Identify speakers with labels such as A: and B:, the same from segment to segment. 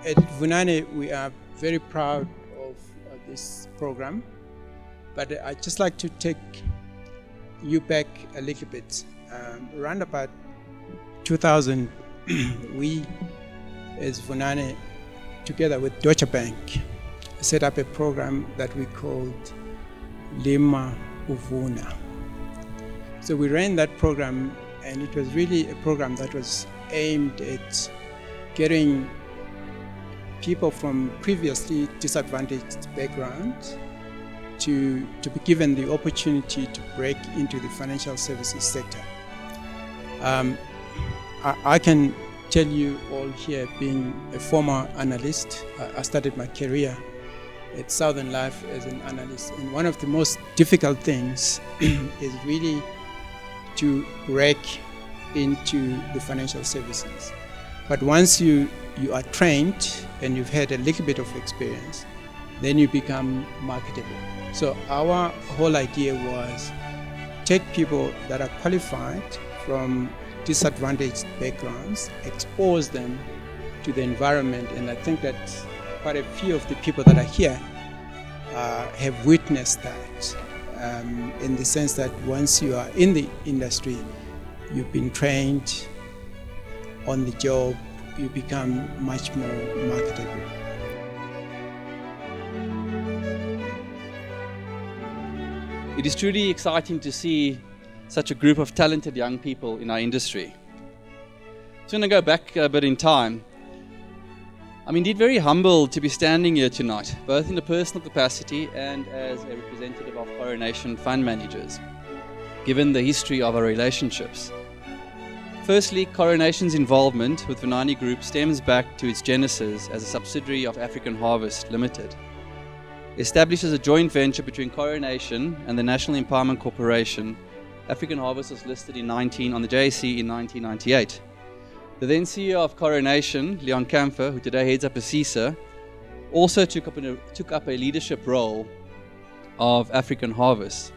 A: At Vunani, we are very proud of this program, but I'd just like to take you back a little bit. Around about 2000, we as Vunani, together with Deutsche Bank, set up a program that we called Lima Uvuna. So we ran that program, and it was really a program that was aimed at getting people from previously disadvantaged backgrounds to be given the opportunity to break into the financial services sector. I can tell you all here, being a former analyst, I started my career at Southern Life as an analyst, and one of the most difficult things is really to break into the financial services. But once you are trained and you've had a little bit of experience, then you become marketable. So our whole idea was take people that are qualified from disadvantaged backgrounds, expose them to the environment, and I think that quite a few of the people that are here have witnessed that, in the sense that once you are in the industry, you've been trained on the job, you become much more marketable.
B: It is truly exciting to see such a group of talented young people in our industry. So I'm going to go back a bit in time. I'm indeed very humbled to be standing here tonight, both in a personal capacity and as a representative of Coronation Fund Managers, given the history of our relationships. Firstly, Coronation's involvement with Vunani Group stems back to its genesis as a subsidiary of African Harvest Limited. Established as a joint venture between Coronation and the National Empowerment Corporation, African Harvest was listed on the JSE in 1998. The then CEO of Coronation, Leon Kamfer, who today heads up ASISA, also took up a leadership role of African Harvest.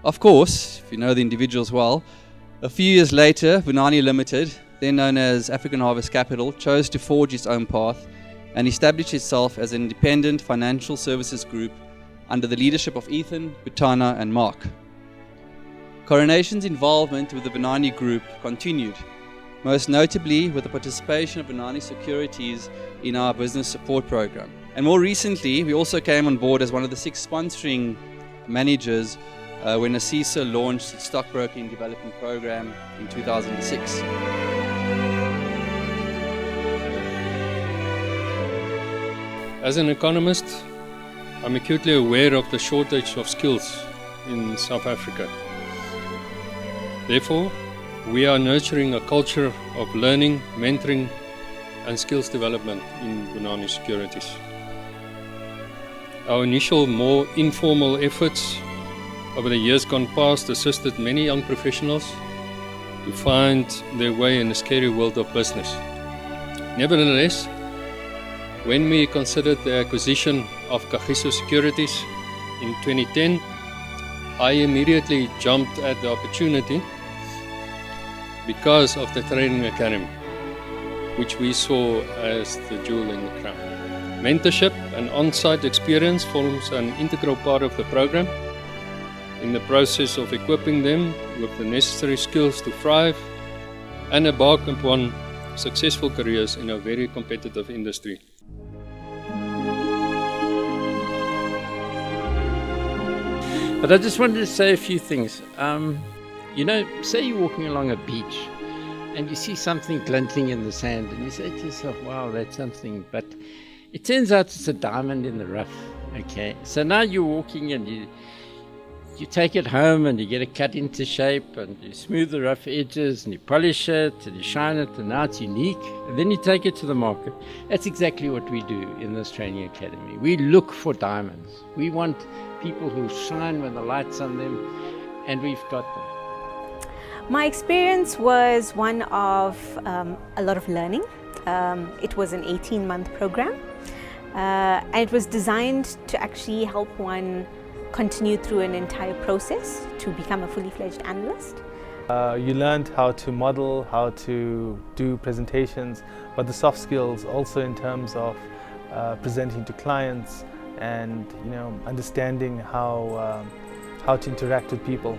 B: Of course, if you know the individuals well, a few years later, Vunani Limited, then known as African Harvest Capital, chose to forge its own path and established itself as an independent financial services group under the leadership of Ethan, Butana and Mark. Coronation's involvement with the Vunani Group continued, most notably with the participation of Vunani Securities in our business support program. And more recently, we also came on board as one of the 6 sponsoring managers when ASISA launched its stockbroking development program in 2006.
C: As an economist, I'm acutely aware of the shortage of skills in South Africa. Therefore, we are nurturing a culture of learning, mentoring and skills development in Vunani Securities. Our initial, more informal efforts over the years gone past assisted many young professionals to find their way in the scary world of business. Nevertheless, when we considered the acquisition of Kagiso Securities in 2010, I immediately jumped at the opportunity because of the training academy, which we saw as the jewel in the crown. Mentorship and on-site experience forms an integral part of the program in the process of equipping them with the necessary skills to thrive and embark upon successful careers in a very competitive industry.
D: But I just wanted to say a few things. Say you're walking along a beach and you see something glinting in the sand and you say to yourself, wow, that's something. But it turns out it's a diamond in the rough, okay? So now you're walking and you take it home and you get it cut into shape and you smooth the rough edges and you polish it and you shine it and now it's unique. And then you take it to the market. That's exactly what we do in this training academy. We look for diamonds. We want people who shine when the light's on them, and we've got them.
E: My experience was one of a lot of learning. It was an 18-month program. And it was designed to actually help one continue through an entire process to become a fully fledged analyst.
F: You learned how to model, how to do presentations, but the soft skills also in terms of presenting to clients and understanding how to interact with people.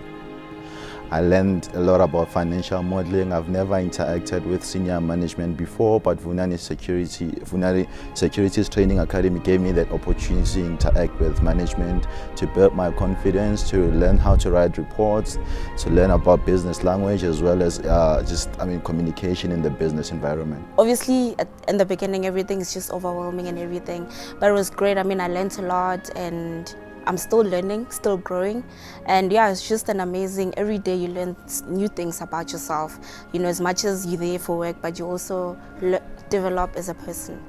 G: I learned a lot about financial modeling. I've never interacted with senior management before, but Vunani Securities Training Academy gave me that opportunity to interact with management, to build my confidence, to learn how to write reports, to learn about business language, as well as communication in the business environment.
H: Obviously, in the beginning, everything is just overwhelming and everything, but it was great. I mean, I learned a lot, and I'm still learning, still growing, and yeah, it's just an amazing, every day you learn new things about yourself, as much as you're there for work, but you also develop as a person.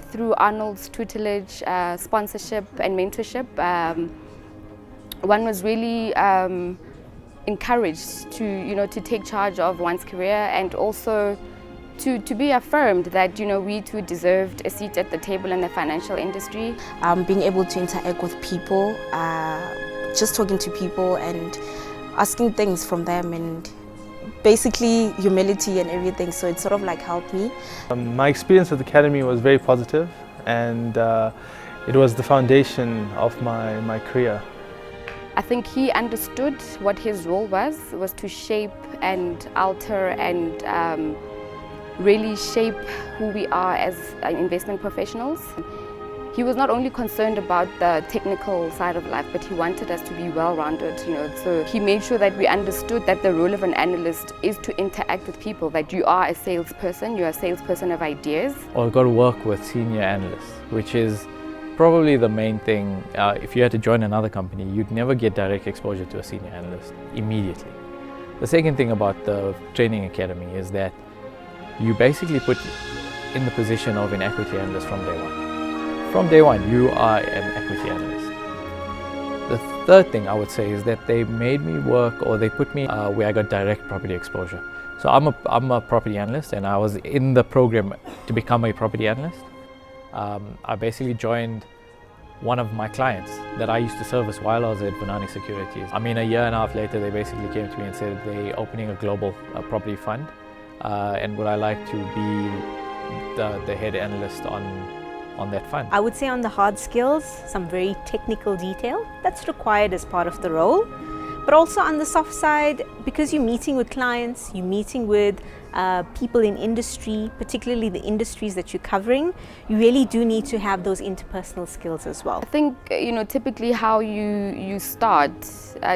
I: Through Arnold's tutelage, sponsorship and mentorship, one was really encouraged to take charge of one's career, and also to be affirmed that we too deserved a seat at the table in the financial industry.
H: Being able to interact with people, just talking to people and asking things from them, and basically humility and everything, so it sort of helped me.
F: My experience at the Academy was very positive, and it was the foundation of my career.
I: I think he understood what his role was to shape and alter and really shape who we are as investment professionals. He was not only concerned about the technical side of life, but he wanted us to be well-rounded, So he made sure that we understood that the role of an analyst is to interact with people, that you are a salesperson, you're a salesperson of ideas.
J: Or got to work with senior analysts, which is probably the main thing. If you had to join another company, you'd never get direct exposure to a senior analyst immediately. The second thing about the training academy is that you basically put in the position of an equity analyst from day one. From day one, you are an equity analyst. The third thing I would say is that they made me work, or they put me where I got direct property exposure. So I'm a property analyst, and I was in the program to become a property analyst. I basically joined one of my clients that I used to service while I was at Vunani Securities. A year and a half later, they basically came to me and said they're opening a global property fund. And would I like to be the head analyst on that fund?
E: I would say on the hard skills, some very technical detail that's required as part of the role. But also on the soft side, because you're meeting with clients, you're meeting with people in industry, particularly the industries that you're covering, you really do need to have those interpersonal skills as well.
I: I think, typically how you start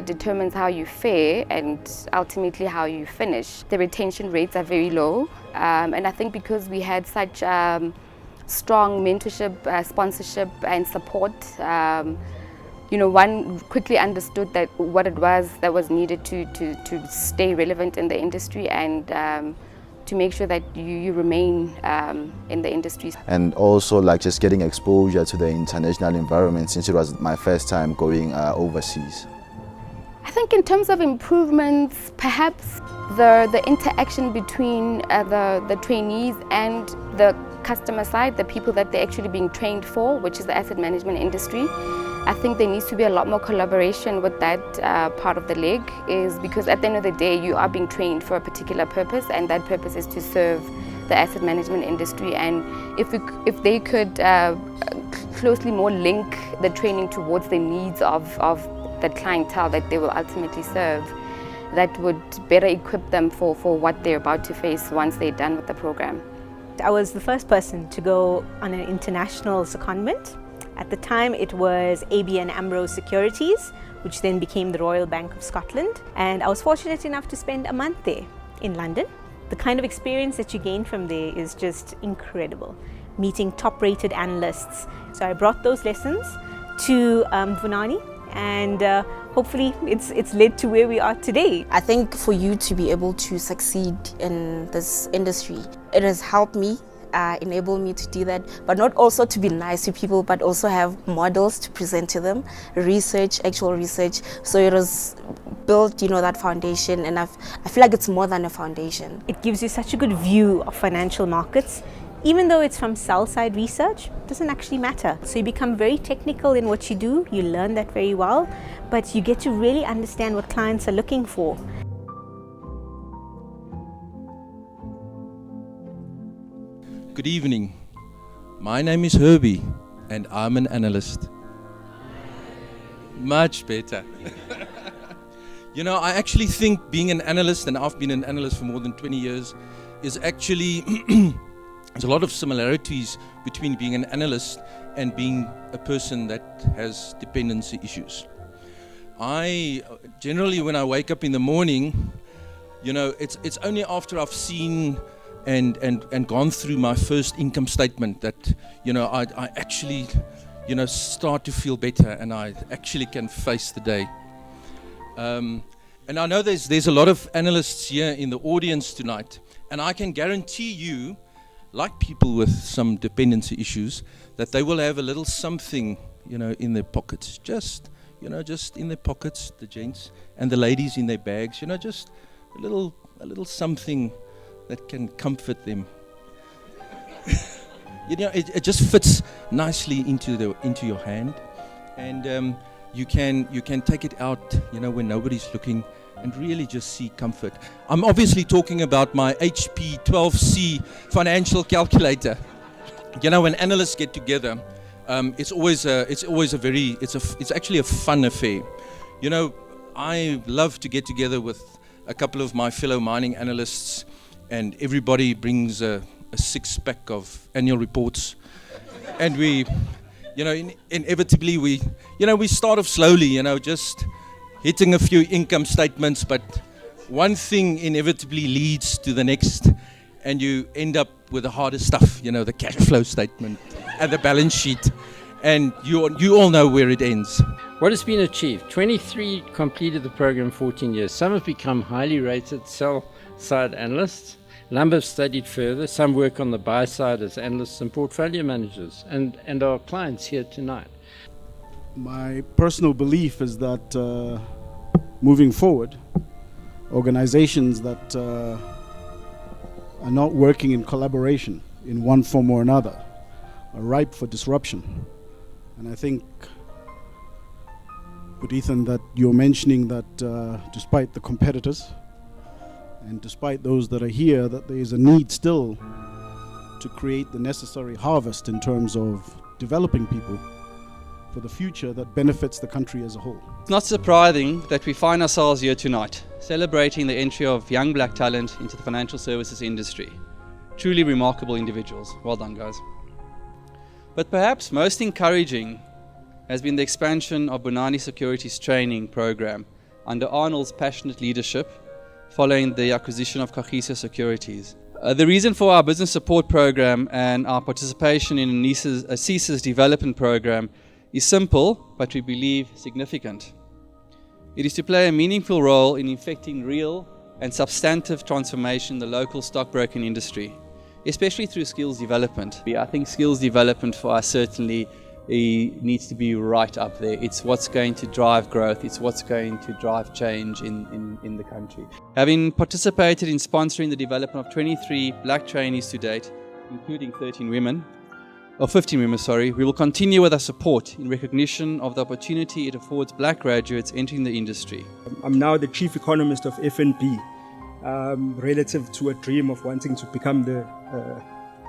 I: determines how you fare and ultimately how you finish. The retention rates are very low, and I think because we had such strong mentorship, sponsorship and support, one quickly understood that what it was that was needed to stay relevant in the industry and to make sure that you remain in the industry.
G: And also just getting exposure to the international environment, since it was my first time going overseas.
I: I think in terms of improvements, perhaps the interaction between the trainees and the customer side, the people that they're actually being trained for, which is the asset management industry. I think there needs to be a lot more collaboration with that part of the leg, is because at the end of the day you are being trained for a particular purpose, and that purpose is to serve the asset management industry. And if they could closely more link the training towards the needs of the clientele that they will ultimately serve, that would better equip them for what they're about to face once they're done with the program.
E: I was the first person to go on an international secondment. At the time it was ABN AMRO Securities, which then became the Royal Bank of Scotland. And I was fortunate enough to spend a month there in London. The kind of experience that you gain from there is just incredible. Meeting top-rated analysts. So I brought those lessons to Vunani, and hopefully it's led to where we are today.
H: I think for you to be able to succeed in this industry, it has helped me, enabled me to do that, but not also to be nice to people, but also have models to present to them, actual research. So it was built, that foundation, and I feel like it's more than a foundation.
E: It gives you such a good view of financial markets. Even though it's from sell-side research, it doesn't actually matter. So you become very technical in what you do, you learn that very well, but you get to really understand what clients are looking for.
K: Good evening. My name is Herbie and I'm an analyst. Much better. You know, I actually think being an analyst, and I've been an analyst for more than 20 years, is actually, there's a lot of similarities between being an analyst and being a person that has dependency issues. I generally, when I wake up in the morning, you know, it's only after I've seen and gone through my first income statement that, you know, I actually, you know, start to feel better and I actually can face the day. And I know there's a lot of analysts here in the audience tonight, and I can guarantee you, like people with some dependency issues, that they will have a little something, you know, in their pockets. Just in their pockets, the gents and the ladies in their bags, you know, just a little something that can comfort them. You know, it just fits nicely into your hand, and you can take it out, you know, when nobody's looking, and really just see comfort. I'm obviously talking about my HP 12C financial calculator. You know, when analysts get together, it's actually a fun affair. You know, I love to get together with a couple of my fellow mining analysts, and everybody brings a six-pack of annual reports, and we, you know, inevitably we start off slowly, you know, just hitting a few income statements, but one thing inevitably leads to the next, and you end up with the harder stuff, you know, the cash flow statement and the balance sheet, and you all know where it ends.
D: What has been achieved? 23 completed the program 14 years. Some have become highly rated sell-side analysts. A number have studied further. Some work on the buy side as analysts and portfolio managers, and our clients here tonight.
L: My personal belief is that moving forward, organizations that are not working in collaboration in one form or another are ripe for disruption. And I think, with Ethan, that you're mentioning that despite the competitors and despite those that are here, that there is a need still to create the necessary harvest in terms of developing people for the future that benefits the country as a whole.
B: It's not surprising that we find ourselves here tonight, celebrating the entry of young black talent into the financial services industry. Truly remarkable individuals. Well done, guys. But perhaps most encouraging has been the expansion of Vunani Securities training program under Arnold's passionate leadership following the acquisition of Kagiso Securities. The reason for our business support program and our participation in CISA's development program is simple, but we believe significant. It is to play a meaningful role in effecting real and substantive transformation in the local stockbroking industry, especially through skills development. I think skills development for us certainly needs to be right up there. It's what's going to drive growth. It's what's going to drive change in the country. Having participated in sponsoring the development of 23 black trainees to date, including 15 women, we will continue with our support in recognition of the opportunity it affords black graduates entering the industry.
M: I'm now the chief economist of FNB, relative to a dream of wanting to become the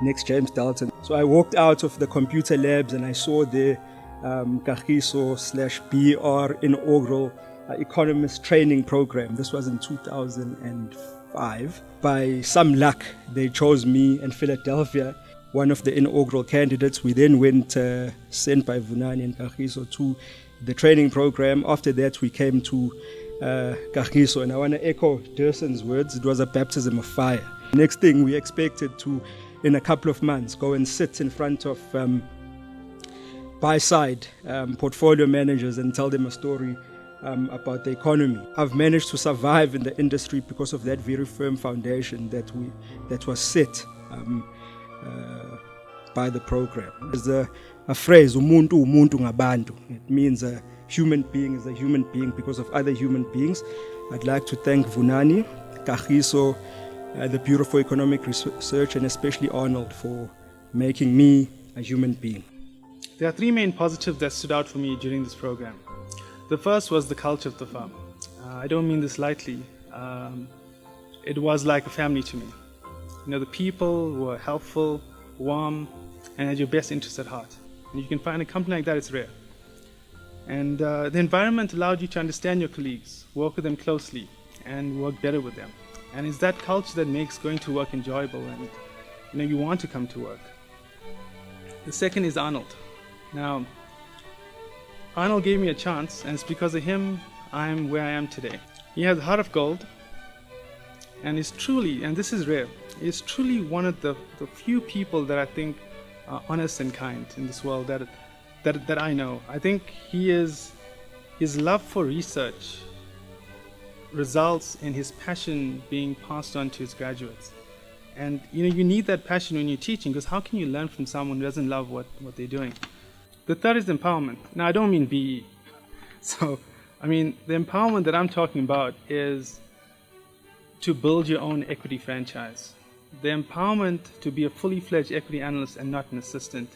M: next James Dalton. So I walked out of the computer labs and I saw the Kagiso/BR inaugural economist training program. This was in 2005. By some luck, they chose me in Philadelphia, one of the inaugural candidates. We then went sent by Vunani and Kagiso to the training program. After that, we came to Kagiso, and I want to echo Durson's words. It was a baptism of fire. Next thing, we expected to, in a couple of months, go and sit in front of buy-side portfolio managers and tell them a story about the economy. I've managed to survive in the industry because of that very firm foundation that was set by the program. There's a phrase, umuntu ngabantu. It means a human being is a human being because of other human beings. I'd like to thank Vunani, Kagiso, the Bureau for Economic Research, and especially Arnold for making me a human being.
F: There are three main positives that stood out for me during this program. The first was the culture of the firm. I don't mean this lightly. It was like a family to me. You know, the people were helpful, warm, and has your best interest at heart. And you can find a company like that, it's rare. And the environment allowed you to understand your colleagues, work with them closely, and work better with them. And it's that culture that makes going to work enjoyable, and you want to come to work. The second is Arnold. Now, Arnold gave me a chance, and it's because of him I'm where I am today. He has a heart of gold, and is truly, and this is rare, is truly one of the few people that I think are honest and kind in this world that I know. I think his love for research results in his passion being passed on to his graduates. And you need that passion when you're teaching, because how can you learn from someone who doesn't love what they're doing? The third is empowerment. Now, I don't mean BE. So, the empowerment that I'm talking about is to build your own equity franchise. The empowerment to be a fully fledged equity analyst and not an assistant.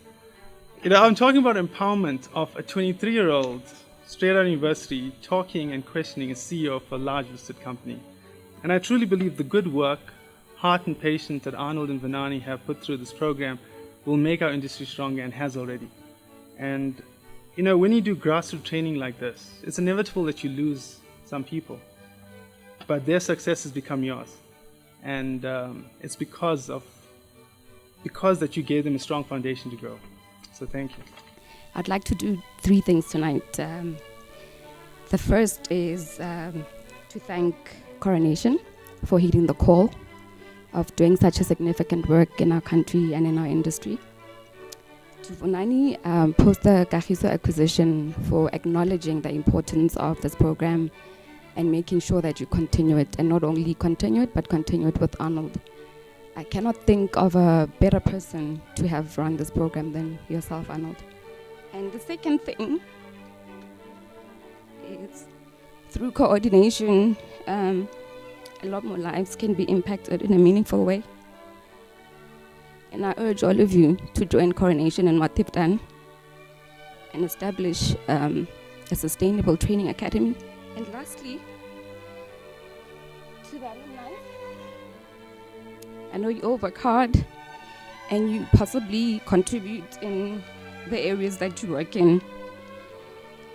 F: I'm talking about empowerment of a 23-year-old straight out of university talking and questioning a CEO of a large listed company. And I truly believe the good work, heart and patience that Arnold and Vunani have put through this program will make our industry stronger, and has already. And when you do grassroots training like this, it's inevitable that you lose some people, but their success has become yours. And it's because that you gave them a strong foundation to grow. So thank you.
I: I'd like to do 3 things tonight. The first is to thank Coronation for heeding the call of doing such a significant work in our country and in our industry. To Vunani, post the Kagiso acquisition, for acknowledging the importance of this program and making sure that you continue it, and not only continue it, but continue it with Arnold. I cannot think of a better person to have run this program than yourself, Arnold. And the second thing is, through coordination, a lot more lives can be impacted in a meaningful way. And I urge all of you to join Coronation and what they've done and establish a sustainable training academy. And lastly, to the alumni, I know you all work hard and you possibly contribute in the areas that you work in.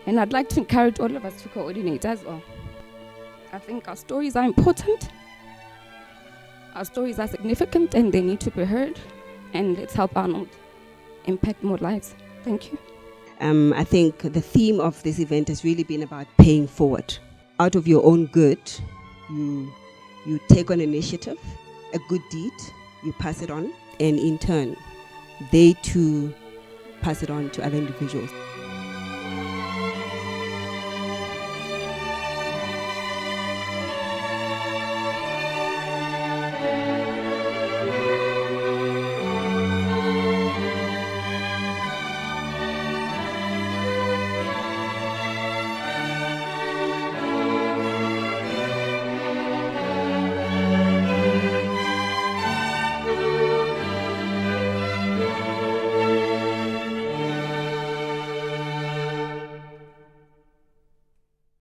I: And I'd like to encourage all of us to coordinate as well. I think our stories are important, our stories are significant, and they need to be heard. And let's help Arnold impact more lives. Thank you.
N: I think the theme of this event has really been about paying forward. Out of your own good, you take on initiative, a good deed, you pass it on, and in turn, they too pass it on to other individuals.